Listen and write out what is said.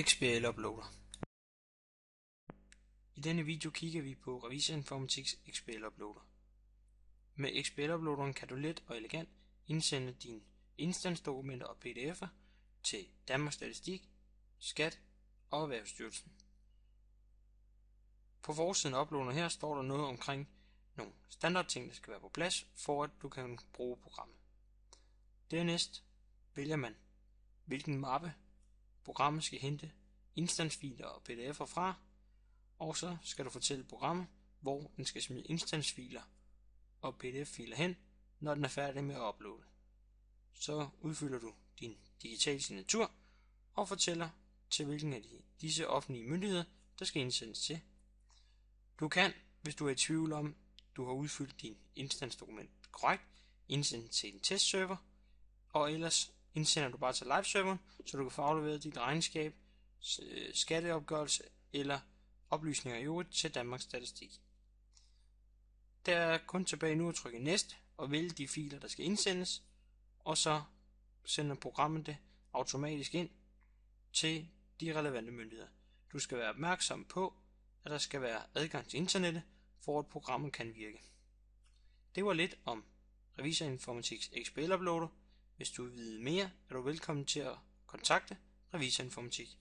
XBL Uploader. I denne video kigger vi på Revisor Informatics XBL Uploader. Med XBL Uploaderen kan du let og elegant indsende dine instansdokumenter og pdf'er til Danmarks Statistik, Skat og Erhvervsstyrelsen. På forsiden af uploaderen her står der noget omkring nogle standardting, der skal være på plads, for at du kan bruge programmet. Dernæst vælger man, hvilken mappe programmet skal hente instansfiler og pdf'er fra, og så skal du fortælle programmet, hvor den skal smide instansfiler og pdf-filer hen, når den er færdig med at uploade. Så udfylder du din digitale signatur og fortæller til hvilken af disse offentlige myndigheder, der skal indsendes til. Du kan, hvis du er i tvivl om, du har udfyldt din instansdokument korrekt, indsende til en testserver, og ellers indsender du bare til live-serveren, så du kan få afleveret dit regnskab, skatteopgørelse eller oplysninger i øvrigt til Danmarks Statistik. Der er kun tilbage nu at trykke næste og vælge de filer, der skal indsendes, og så sender programmet det automatisk ind til de relevante myndigheder. Du skal være opmærksom på, at der skal være adgang til internettet, for at programmet kan virke. Det var lidt om Revisor Informatics XBL Uploader. Hvis du vil vide mere, er du velkommen til at kontakte Revisor Informatik.